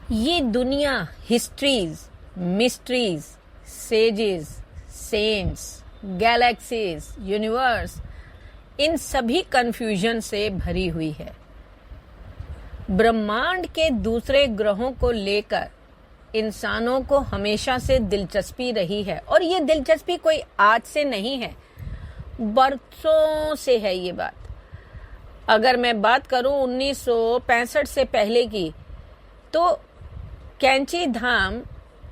ये दुनिया histories, mysteries, sages, saints, galaxies, universe, इन सभी कंफ्यूजन से भरी हुई है। ब्रह्मांड के दूसरे ग्रहों को लेकर इंसानों को हमेशा से दिलचस्पी रही है और ये दिलचस्पी कोई आज से नहीं है, बरसों से है ये बात। अगर मैं बात करूं 1965 से पहले की, तो कैंची धाम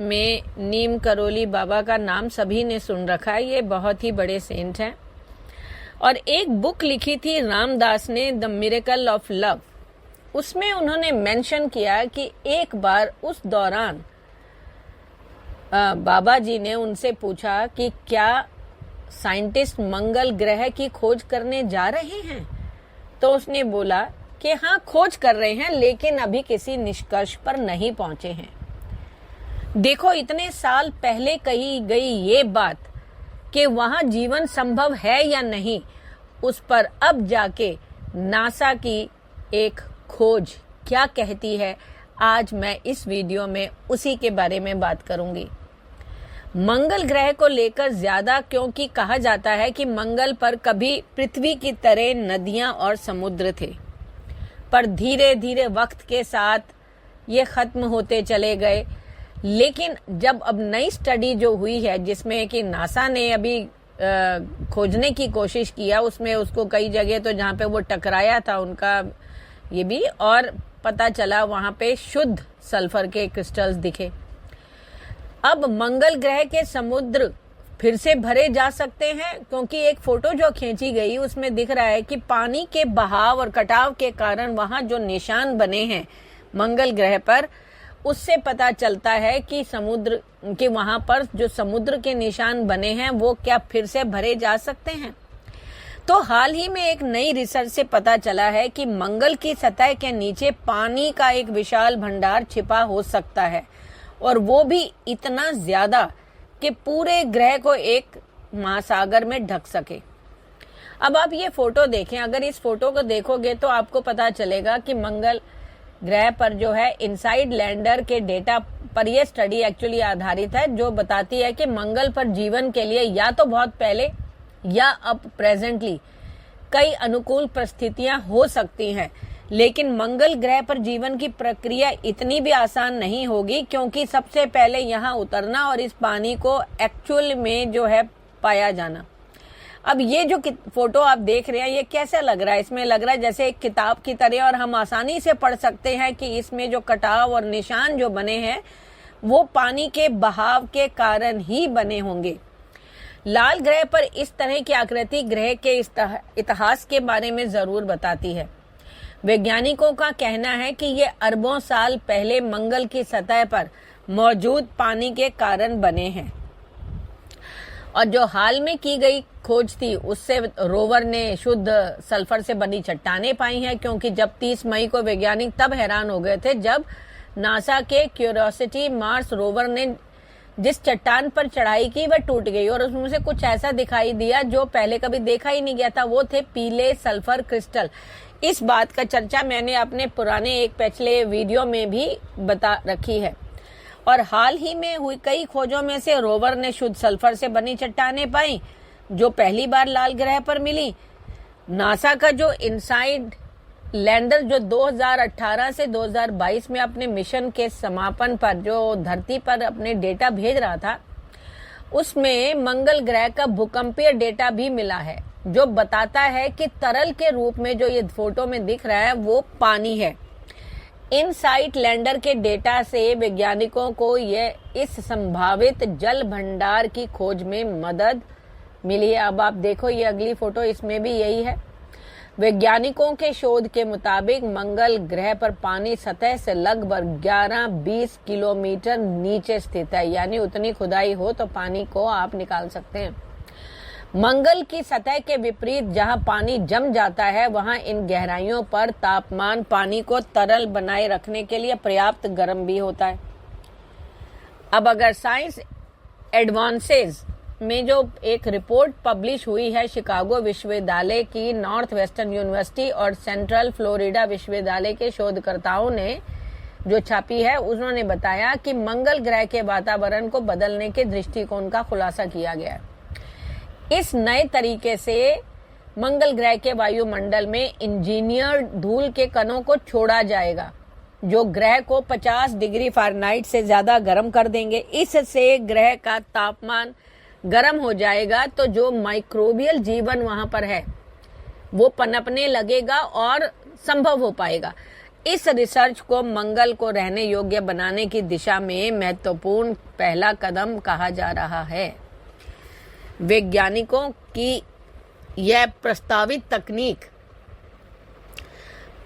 में नीम करोली बाबा का नाम सभी ने सुन रखा है। ये बहुत ही बड़े सेंट हैं और एक बुक लिखी थी रामदास ने, द मिरेकल ऑफ लव। उसमें उन्होंने मेंशन किया कि एक बार उस दौरान बाबा जी ने उनसे पूछा कि क्या साइंटिस्ट मंगल ग्रह की खोज करने जा रहे हैं, तो उसने बोला कि हाँ, खोज कर रहे हैं लेकिन अभी किसी निष्कर्ष पर नहीं पहुंचे हैं। देखो, इतने साल पहले कही गई ये बात कि वहां जीवन संभव है या नहीं, उस पर अब जाके नासा की एक खोज क्या कहती है, आज मैं इस वीडियो में उसी के बारे में बात करूंगी। मंगल ग्रह को लेकर ज्यादा क्योंकि कहा जाता है कि मंगल पर कभी पृथ्वी की तरह नदियां और समुद्र थे, पर धीरे धीरे वक्त के साथ ये खत्म होते चले गए। लेकिन जब अब नई स्टडी जो हुई है, जिसमें कि नासा ने अभी खोजने की कोशिश किया, उसमें उसको कई जगह तो जहाँ पे वो टकराया था उनका ये भी, और पता चला वहां पे शुद्ध सल्फर के क्रिस्टल्स दिखे। अब मंगल ग्रह के समुद्र फिर से भरे जा सकते हैं, क्योंकि एक फोटो जो खींची गई उसमें दिख रहा है कि पानी के बहाव और कटाव के कारण वहां जो निशान बने हैं मंगल ग्रह पर, उससे पता चलता है कि समुद्र के वहां पर जो समुद्र के निशान बने हैं वो क्या फिर से भरे जा सकते हैं। तो हाल ही में एक नई रिसर्च से पता चला है कि मंगल की सतह के नीचे पानी का एक विशाल भंडार छिपा हो सकता है, और वो भी इतना ज्यादा कि पूरे ग्रह को एक महासागर में ढक सके। अब आप ये फोटो देखें, अगर इस फोटो को देखोगे तो आपको पता चलेगा कि मंगल ग्रह पर जो है इनसाइड लैंडर के डेटा पर यह स्टडी एक्चुअली आधारित है, जो बताती है कि मंगल पर जीवन के लिए या तो बहुत पहले या अब प्रेजेंटली कई अनुकूल परिस्थितियां हो सकती हैं, लेकिन मंगल ग्रह पर जीवन की प्रक्रिया इतनी भी आसान नहीं होगी, क्योंकि सबसे पहले यहाँ उतरना और इस पानी को एक्चुअल में जो है पाया जाना। अब ये जो फोटो आप देख रहे हैं, ये कैसा लग रहा है? इसमें लग रहा है जैसे एक किताब की तरह, और हम आसानी से पढ़ सकते हैं कि इसमें जो कटाव और निशान जो बने हैं वो पानी के बहाव के कारण ही बने होंगे। लाल ग्रह पर इस तरह की आकृति ग्रह के इतिहास के बारे में जरूर बताती है। वैज्ञानिकों का कहना है कि ये अरबों साल पहले मंगल की सतह पर मौजूद पानी के कारण बने हैं, और जो हाल में की गई खोज थी उससे रोवर ने शुद्ध सल्फर से बनी चट्टानें पाई हैं, क्योंकि जब 30 मई को वैज्ञानिक तब हैरान हो गए थे जब नासा के क्यूरियोसिटी मार्स रोवर ने जिस चट्टान पर चढ़ाई की वह टूट गई और उसमें से कुछ ऐसा दिखाई दिया जो पहले कभी देखा ही नहीं गया था। वो थे पीले सल्फर क्रिस्टल। इस बात का चर्चा मैंने अपने पुराने एक पिछले वीडियो में भी बता रखी है, और हाल ही में हुई कई खोजों में से रोवर ने शुद्ध सल्फर से बनी चट्टानें पाई जो पहली बार लाल ग्रह पर मिली। नासा का जो इनसाइड लैंडर जो 2018 से 2022 में अपने मिशन के समापन पर जो धरती पर अपने डेटा भेज रहा था, उसमें मंगल ग्रह का भूकंपीय डेटा भी मिला है, जो बताता है कि तरल के रूप में जो ये फोटो में दिख रहा है वो पानी है। इनसाइट लैंडर के डेटा से वैज्ञानिकों को ये इस संभावित जल भंडार की खोज में मदद मिली है। अब आप देखो ये अगली फोटो, इसमें भी यही है। वैज्ञानिकों के शोध के मुताबिक मंगल ग्रह पर पानी सतह से लगभग 11-20 किलोमीटर नीचे स्थित है, यानी उतनी खुदाई हो तो पानी को आप निकाल सकते हैं। मंगल की सतह के विपरीत जहां पानी जम जाता है, वहां इन गहराइयों पर तापमान पानी को तरल बनाए रखने के लिए पर्याप्त गर्म भी होता है। अब अगर साइंस एडवांसेस में जो एक रिपोर्ट पब्लिश हुई है शिकागो विश्वविद्यालय की, नॉर्थ वेस्टर्न यूनिवर्सिटी और सेंट्रल फ्लोरिडा विश्वविद्यालय के शोधकर्ताओं ने जो छापी है उन्होंने बताया कि मंगल ग्रह के वातावरण को बदलने के दृष्टिकोण का खुलासा किया गया है। इस नए तरीके से मंगल ग्रह के वायुमंडल में इंजीनियर धूल के कणों को छोड़ा जाएगा, जो ग्रह को 50 डिग्री फ़ारेनहाइट से ज्यादा गर्म कर देंगे। इससे ग्रह का तापमान गर्म हो जाएगा, तो जो माइक्रोबियल जीवन वहां पर है वो पनपने लगेगा और संभव हो पाएगा। इस रिसर्च को मंगल को रहने योग्य बनाने की दिशा में महत्वपूर्ण पहला कदम कहा जा रहा है। वैज्ञानिकों की यह प्रस्तावित तकनीक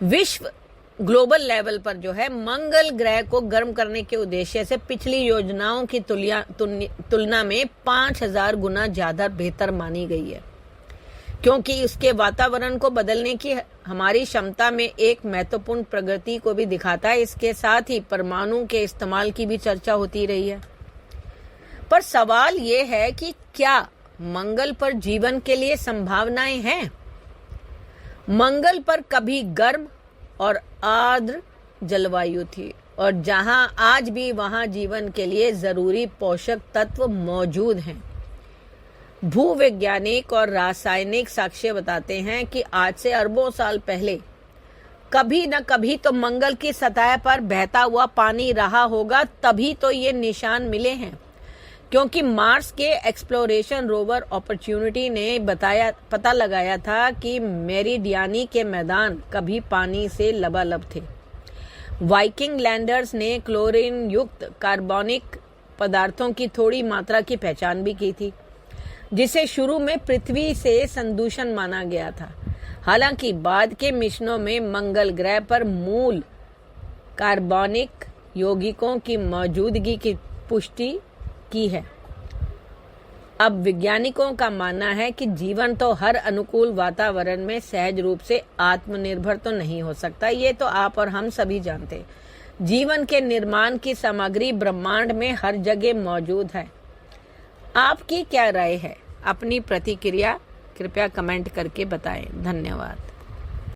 विश्व ग्लोबल लेवल पर जो है मंगल ग्रह को गर्म करने के उद्देश्य से पिछली योजनाओं की तुलना में 5000 गुना ज्यादा बेहतर मानी गई है, क्योंकि उसके वातावरण को बदलने की हमारी क्षमता में एक महत्वपूर्ण प्रगति को भी दिखाता है। इसके साथ ही परमाणु के इस्तेमाल की भी चर्चा होती रही है। पर सवाल ये है कि क्या मंगल पर जीवन के लिए संभावनाएं हैं? मंगल पर कभी गर्म और आर्द्र जलवायु थी, और जहां आज भी वहां जीवन के लिए जरूरी पोषक तत्व मौजूद हैं। भूवैज्ञानिक और रासायनिक साक्ष्य बताते हैं कि आज से अरबों साल पहले कभी न कभी तो मंगल की सतह पर बहता हुआ पानी रहा होगा, तभी तो ये निशान मिले हैं। क्योंकि मार्स के एक्सप्लोरेशन रोवर अपॉर्चुनिटी ने पता लगाया था कि मेरिडियानी के मैदान कभी पानी से लबालब थे। वाइकिंग लैंडर्स ने क्लोरीन युक्त कार्बनिक पदार्थों की थोड़ी मात्रा की पहचान भी की थी, जिसे शुरू में पृथ्वी से संदूषण माना गया था। हालांकि बाद के मिशनों में मंगल ग्रह पर मूल कार्बनिक यौगिकों की मौजूदगी की पुष्टि की है। अब वैज्ञानिकों का मानना है कि जीवन तो हर अनुकूल वातावरण में सहज रूप से आत्मनिर्भर तो नहीं हो सकता। ये तो आप और हम सभी जानते हैं। जीवन के निर्माण की सामग्री ब्रह्मांड में हर जगह मौजूद है। आपकी क्या राय है? अपनी प्रतिक्रिया कृपया कमेंट करके बताएं। धन्यवाद।